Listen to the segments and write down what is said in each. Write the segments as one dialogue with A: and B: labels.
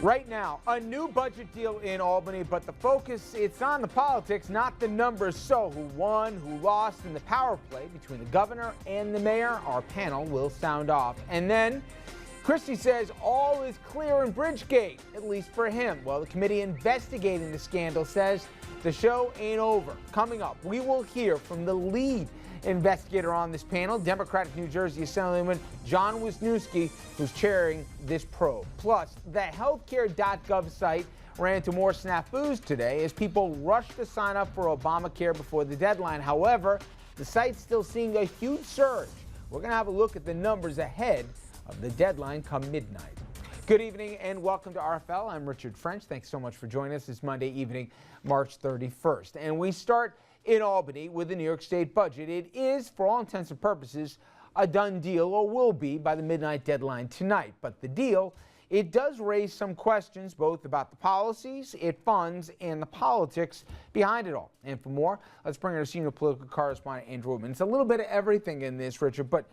A: Right now, a new budget deal in Albany, but the focus, it's on the politics, not the numbers. So who won, who lost in the power play between the governor and the mayor? Our panel will sound off. And then Christie says all is clear in Bridgegate, at least for him. Well, the committee investigating the scandal says the show ain't over. Coming up, we will hear from the lead investigator on this panel, Democratic New Jersey Assemblyman John Wisniewski, who's chairing this probe. Plus, the healthcare.gov site ran into more snafus today as people rushed to sign up for Obamacare before the deadline. However, the site's still seeing a huge surge. We're going to have a look at the numbers ahead of the deadline come midnight. Good evening and welcome to RFL. I'm Richard French. Thanks so much for joining us this Monday evening, March 31st. And we start in Albany with the New York State budget. It is, for all intents and purposes, a done deal, or will be by the midnight deadline tonight. But the deal, it does raise some questions both about the policies it funds and the politics behind it all. And for more, let's bring in our senior political correspondent, Andrew Whitman. It's a little bit of everything in this, Richard, but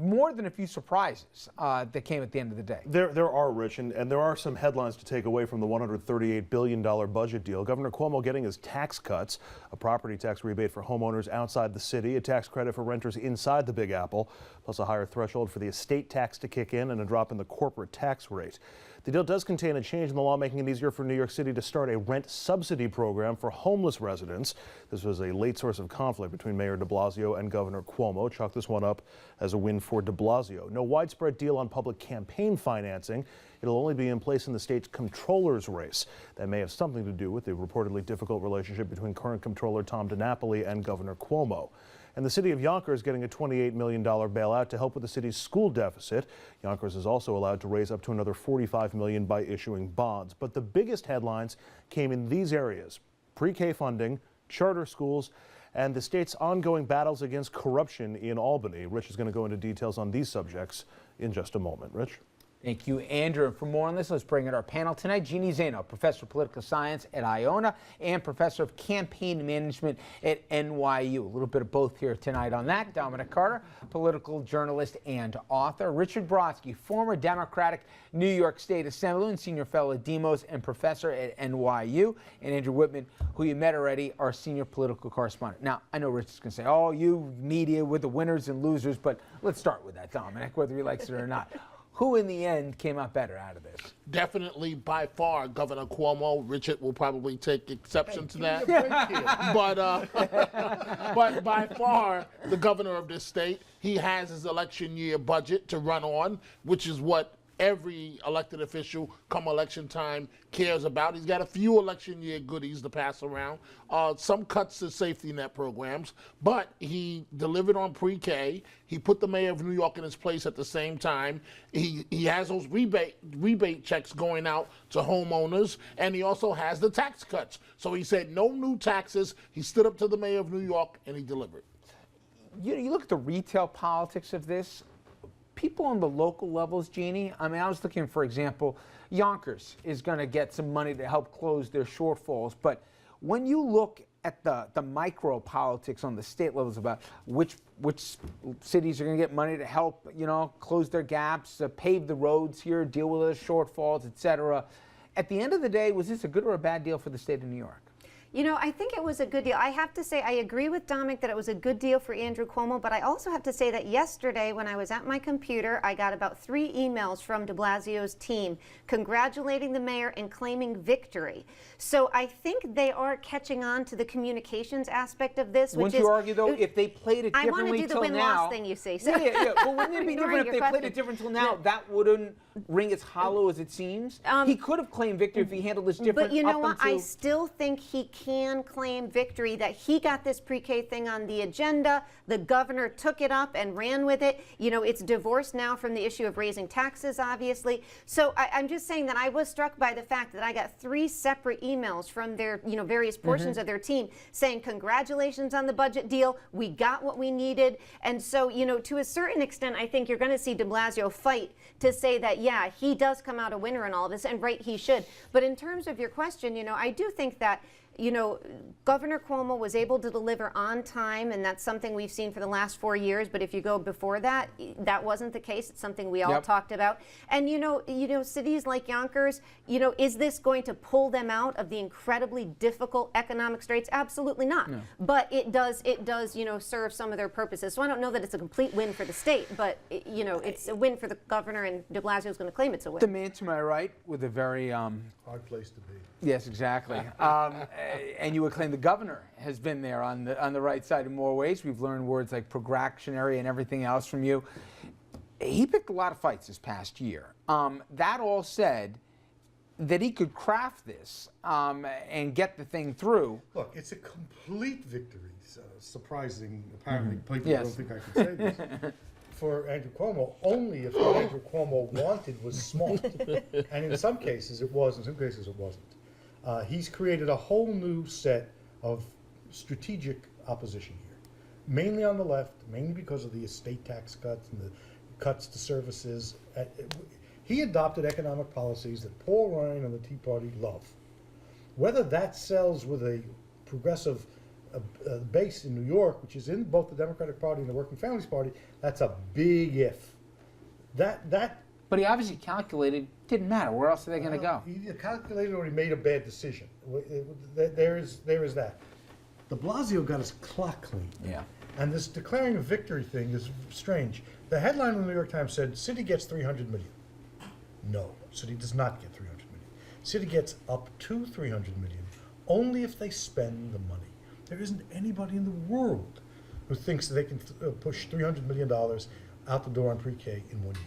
A: more than a few surprises that came at the end of the day.
B: There are, Rich, and there are some headlines to take away from the $138 billion budget deal. Governor Cuomo getting his tax cuts, a property tax rebate for homeowners outside the city, a tax credit for renters inside the Big Apple, plus a higher threshold for the estate tax to kick in and a drop in the corporate tax rate. The deal does contain a change in the law making it easier for New York City to start a rent subsidy program for homeless residents. This was a late source of conflict between Mayor de Blasio and Governor Cuomo. Chalk this one up as a win for de Blasio. No widespread deal on public campaign financing. It'll only be in place in the state's comptroller's race. That may have something to do with the reportedly difficult relationship between current comptroller Tom DiNapoli and Governor Cuomo. And the city of Yonkers getting a $28 million bailout to help with the city's school deficit. Yonkers is also allowed to raise up to another $45 million by issuing bonds. But the biggest headlines came in these areas: pre-K funding, charter schools, and the state's ongoing battles against corruption in Albany. Rich is going to go into details on these subjects in just a moment. Rich?
A: Thank you, Andrew. And for more on this, let's bring in our panel tonight. Jeannie Zaino, professor of political science at Iona and professor of campaign management at NYU. A little bit of both here tonight on that. Dominic Carter, political journalist and author. Richard Brodsky, former Democratic New York State Assemblyman, senior fellow at Demos and professor at NYU. And Andrew Whitman, who you met already, our senior political correspondent. Now, I know Rich is going to say, oh, you media with the winners and losers, but let's start with that, Dominic, whether he likes it or not. Who in the end came out better out of this?
C: Definitely, by far, Governor Cuomo. Richard will probably take exception to that. But by far, the governor of this state, he has his election year budget to run on, which is what every elected official come election time cares about. He's got a few election year goodies to pass around, some cuts to safety net programs, but he delivered on pre-K. He put the mayor of New York in his place at the same time. He has those rebate checks going out to homeowners, and he also has the tax cuts. So he said no new taxes. He stood up to the mayor of New York, and he delivered.
A: You look at the retail politics of this. People on the local levels, Jeannie, I mean, I was looking, for example, Yonkers is going to get some money to help close their shortfalls. But when you look at the micro politics on the state levels about which cities are going to get money to help, close their gaps, pave the roads here, deal with those shortfalls, et cetera. At the end of the day, was this a good or a bad deal for the state of New York?
D: You know, I think it was a good deal. I have to say, I agree with Dominic that it was a good deal for Andrew Cuomo, but I also have to say that yesterday when I was at my computer, I got about 3 emails from de Blasio's team congratulating the mayor and claiming victory. So I think they are catching on to the communications aspect of this.
A: Wouldn't you argue, though, if they played it differently till now?
D: I want to do the win-loss thing, you see. So
A: yeah. But wouldn't it be different if they played it different till now? That wouldn't ring as hollow as it seems. He could have claimed victory if he handled this different.
D: But you know what? I still think he can claim victory, that he got this pre-K thing on the agenda. The governor took it up and ran with it. You know, it's divorced now from the issue of raising taxes, obviously. So I'm just saying that I was struck by the fact that I got 3 separate emails from their, various portions of their team saying, congratulations on the budget deal. We got what we needed. And so, to a certain extent, I think you're going to see de Blasio fight to say that, yeah, he does come out a winner in all of this, and right, he should. But in terms of your question, I do think that you know, Governor Cuomo was able to deliver on time, and that's something we've seen for the last 4 years. But if you go before that, that wasn't the case. It's something we all talked about. And you know, cities like Yonkers, you know, is this going to pull them out of the incredibly difficult economic straits? Absolutely not. No. But it does, you know, serve some of their purposes. So I don't know that it's a complete win for the state, but you know, it's a win for the governor, and De Blasio is going to claim it's a win.
A: The man to my right with a very
E: hard place to be.
A: Yes, exactly. And you would claim the governor has been there on the right side in more ways. We've learned words like progractionary and everything else from you. He picked a lot of fights this past year. That all said, that he could craft this and get the thing through.
E: Look, it's a complete victory. Surprising, apparently. People
A: Yes.
E: don't think I could say this. For Andrew Cuomo, only if what Andrew Cuomo wanted was smart. And in some cases it was, in some cases it wasn't. He's created a whole new set of strategic opposition here, mainly on the left, mainly because of the estate tax cuts and the cuts to services. He adopted economic policies that Paul Ryan and the Tea Party love. Whether that sells with a progressive base in New York, which is in both the Democratic Party and the Working Families Party, that's a big if.
A: But he obviously calculated, didn't matter. Where else are they going to go?
E: He calculated or he made a bad decision. There is that. De Blasio got his clock clean.
A: Yeah.
E: And this declaring a victory thing is strange. The headline in the New York Times said, city gets $300 million. No, city does not get $300 million. City gets up to $300 million only if they spend the money. There isn't anybody in the world who thinks that they can push $300 million out the door on pre-K in 1 year.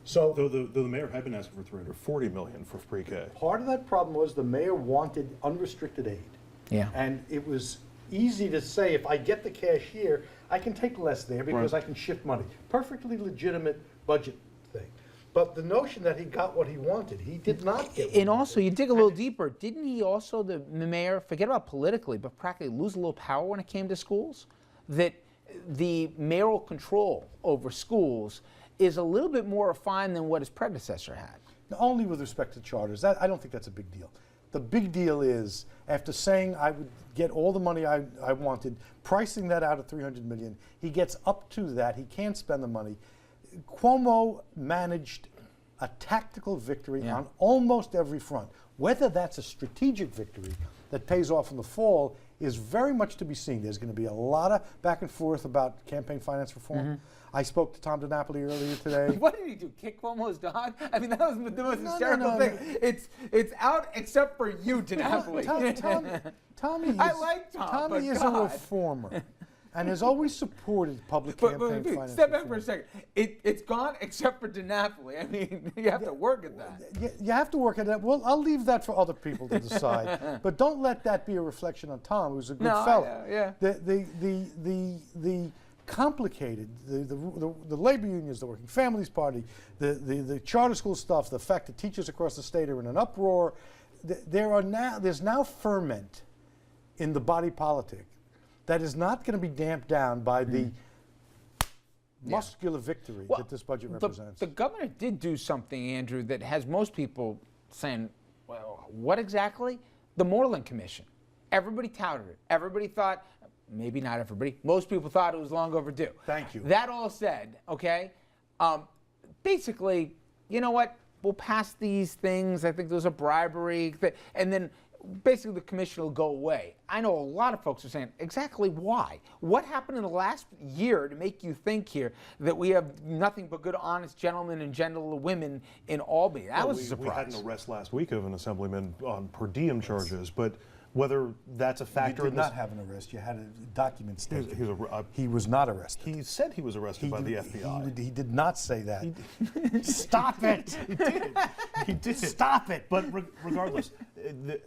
E: So,
B: Though the mayor had been asking for $340 million for pre-K.
F: Part of that problem was the mayor wanted unrestricted aid.
A: Yeah.
F: And it was easy to say, if I get the cash here, I can take less there because I can shift money. Perfectly legitimate budget thing.
E: but the notion that he got what he wanted, he did not get.
A: And also, you dig a little deeper, didn't he also, the mayor, forget about politically, but practically lose a little power when it came to schools? That the mayoral control over schools is a little bit more refined than what his predecessor had.
F: Only with respect to charters. I don't think that's a big deal. The big deal is, after saying I would get all the money I wanted, pricing that out at $300 million, he gets up to that, he can't spend the money. Cuomo managed a tactical victory on almost every front. Whether that's a strategic victory that pays off in the fall is very much to be seen. There's going to be a lot of back and forth about campaign finance reform. I spoke to Tom DiNapoli earlier today.
A: What did he do? Kick Cuomo's dog? I mean, that was the most hysterical thing. It's out except for you, DiNapoli.
F: Tommy is,
A: I like Tom.
F: Tommy is a reformer and has always supported public campaign finance
A: step back
F: reform.
A: for a second. It's gone except for DiNapoli. I mean, you have to work at that.
F: You have to work at it. Well, I'll leave that for other people to decide. But don't let that be a reflection on Tom, who's a good fellow.
A: Yeah.
F: The complicated, the labor unions, the Working Families Party, the charter school stuff, the fact that teachers across the state are in an uproar. There's now ferment in the body politic that is not going to be damped down by the muscular victory that this budget represents.
A: The governor did do something, Andrew, that has most people saying, well, what exactly? The Moreland Commission. Everybody touted it. Everybody thought, maybe not everybody, most people thought it was long overdue.
F: Thank you.
A: That all said, okay, basically, you know what? We'll pass these things. I think there's a bribery. And then basically the commission will go away. I know a lot of folks are saying, exactly why? What happened in the last year to make you think here that we have nothing but good, honest gentlemen and gentlewomen in Albany? That was a surprise.
B: We had an arrest last week of an assemblyman on per diem charges, but whether that's a factor
F: You
B: in
F: did
B: this...
F: not have an arrest. You had a document stating
B: he
F: was not arrested.
B: He said he was arrested by the FBI.
F: He did not say that. Stop it!
B: He did. He did.
F: Stop it!
B: But regardless,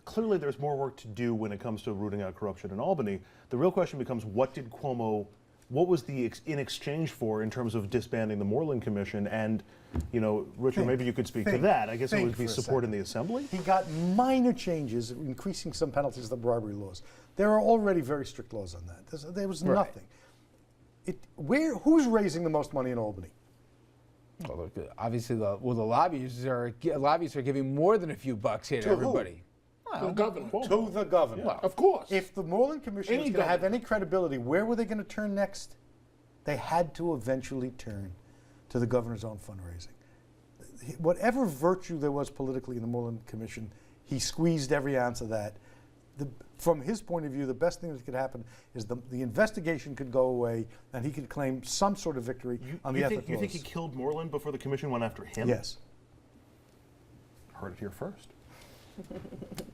B: clearly there's more work to do when it comes to rooting out corruption in Albany. The real question becomes, what was the in exchange for in terms of disbanding the Moreland Commission? And, you know, Richard, maybe you could speak to that. I guess it would be support in the Assembly.
F: He got minor changes, increasing some penalties of the bribery laws. There are already very strict laws on that. There was nothing. Who's raising the most money in Albany?
A: Well, look, obviously, the lobbyists are giving more than a few bucks here to everybody.
C: The governor.
F: To the governor.
C: Well, of course.
F: If the Moreland Commission was
C: Any
F: going to have
C: governor.
F: any credibility, where were they going to turn next? They had to eventually turn to the governor's own fundraising. Whatever virtue there was politically in the Moreland Commission, he squeezed every ounce of that. From his point of view, the best thing that could happen is the investigation could go away and he could claim some sort of victory on the ethics laws.
B: You think he killed Moreland before the commission went after him?
F: Yes.
B: Heard it here first.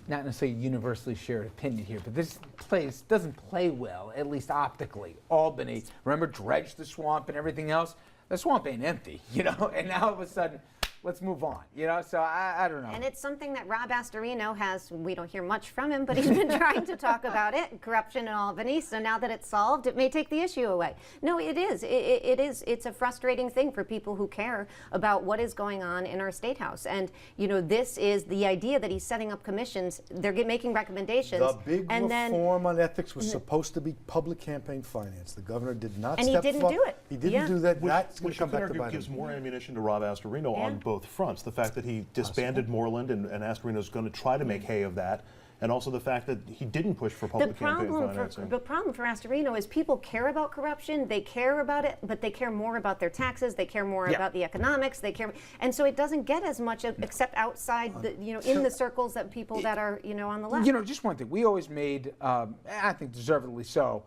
A: Not necessarily a universally shared opinion here, but this place doesn't play well, at least optically. Albany, remember, dredged the swamp and everything else? The swamp ain't empty, you know, and now all of a sudden, let's move on, you know, so I don't know.
D: And it's something that Rob Astorino has, we don't hear much from him, but he's been trying to talk about it, corruption in Albany, so now that it's solved, it may take the issue away. No, it is. It is. It's a frustrating thing for people who care about what is going on in our State House. And, you know, this is the idea that he's setting up commissions, they're making recommendations.
F: The big
D: and
F: reform on ethics was supposed to be public campaign finance. The governor did not
D: And he
F: step
D: didn't
F: forward.
D: do it.
F: He didn't
D: Yeah.
F: do that. That's going
B: Which
F: to come
B: you could
F: back to
B: argue
F: bite
B: gives
F: him.
B: more ammunition to Rob Astorino
D: Yeah.
B: on both fronts. The fact that he disbanded Moreland and Astorino's going to try to make hay of that, and also the fact that he didn't push for public campaign financing.
D: The problem for Astorino is people care about corruption, they care about it, but they care more about their taxes, they care more about the economics, they care, and so it doesn't get as much except outside, the, you know, in the circles that people that are, you know, on the left.
A: You know, just one thing. We always made, I think deservedly so,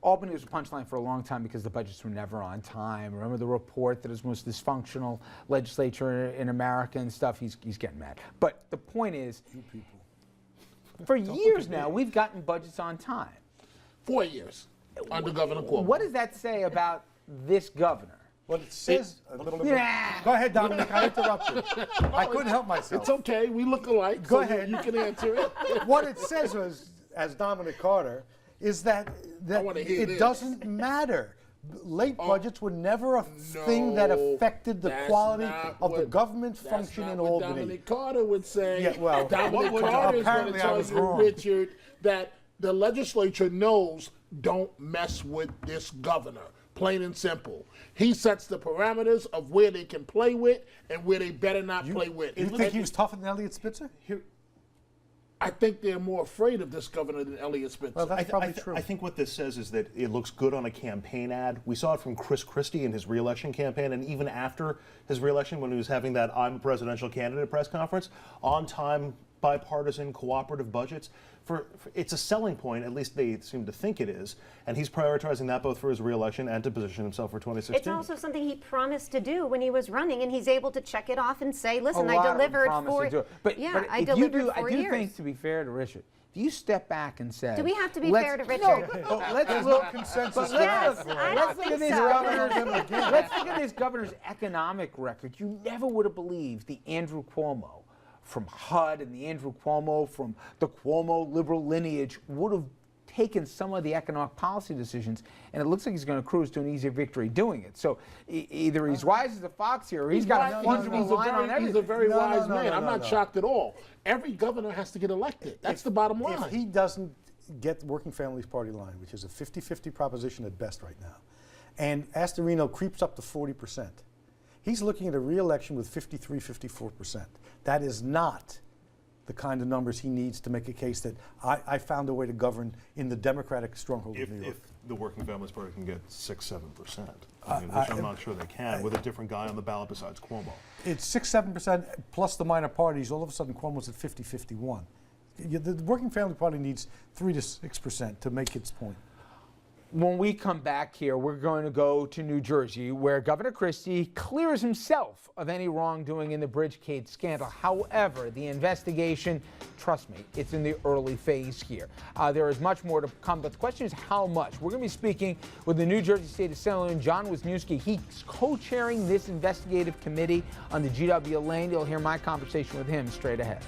A: Albany was a punchline for a long time because the budgets were never on time. Remember the report that it was the most dysfunctional legislature in America and stuff? He's getting mad. But the point is, for years now, we've gotten budgets on time.
C: 4 years under Governor Cuomo.
A: What does that say about this governor?
F: Well, it says a little bit.
A: Yeah.
F: Go ahead, Dominic. I interrupted. I couldn't help myself.
C: It's okay. We look alike.
F: Go
C: so
F: ahead.
C: You can answer it.
F: What it says was, as Dominic Carter, is that
C: wanna hear
F: it
C: this.
F: doesn't matter. Late budgets were never a thing that
C: No,
F: affected the
C: that's
F: quality
C: not
F: of the
C: what-
F: government
C: That's
F: function
C: not
F: in
C: what
F: Albany.
C: Dominic Carter would say.
F: Yeah, well,
C: Dominic
F: what would-
C: Carter is going to
F: apparently I
C: tell
F: was
C: you,
F: wrong.
C: Richard, that the legislature knows don't mess with this governor. Plain and simple. He sets the parameters of where they can play with and where they better not play with.
F: You think he was tougher than Elliot Spitzer?
C: I think they're more afraid of this governor than Elliot Spitzer.
F: Well, that's probably true.
B: I think what this says is that it looks good on a campaign ad. We saw it from Chris Christie in his reelection campaign, and even after his reelection, when he was having that "I'm a presidential candidate" press conference, on time, bipartisan, cooperative budgets. It's a selling point, at least they seem to think it is, and he's prioritizing that both for his reelection and to position himself for 2016.
D: It's also something he promised to do when he was running, and he's able to check it off and say, "Listen,
A: A
D: I
A: lot of them
D: delivered
A: promised
D: for
A: to do it. But
D: I
A: if
D: delivered
A: you do,
D: 4
A: I do
D: years."
A: think, to be fair to Richard, if you step back and say,
D: Do we have to be
A: let's-
D: fair to Richard?
A: No, but let's
F: There's
A: look.
F: no consensus.
A: But
D: Yes,
A: let's look,
D: I
A: let's
D: don't
A: look
D: think
A: at this
D: so.
A: governor's. Let's look at this governor's economic record. You never would have believed the Andrew Cuomo from HUD and the Andrew Cuomo from the Cuomo liberal lineage would have taken some of the economic policy decisions, and it looks like he's going to cruise to an easy victory doing it. So either he's wise as a fox here, or he's got a fungible line on everything.
C: He's a very
F: No,
C: wise
F: no,
C: man.
F: no,
C: I'm
F: no,
C: not
F: no.
C: shocked at all. Every governor has to get elected. That's the bottom line.
F: If he doesn't get the Working Families Party line, which is a 50-50 proposition at best right now, and Astorino creeps up to 40%, he's looking at a re-election with 53, 54%. That is not the kind of numbers he needs to make a case that I found a way to govern in the Democratic stronghold of New York.
B: If the Working Families Party can get 6-7%, which I'm not sure they can, with a different guy on the ballot besides Cuomo.
F: It's 6-7% plus the minor parties. All of a sudden, Cuomo's at 50-51. The Working Family Party needs 3 to 6% to make its point.
A: When we come back here, we're going to go to New Jersey, where Governor Christie clears himself of any wrongdoing in the Bridgegate scandal. However, the investigation, trust me, it's in the early phase here. There is much more to come, but the question is how much. We're going to be speaking with the New Jersey State Assemblyman John Wisniewski. He's co-chairing this investigative committee on the GW Lane. You'll hear my conversation with him straight ahead.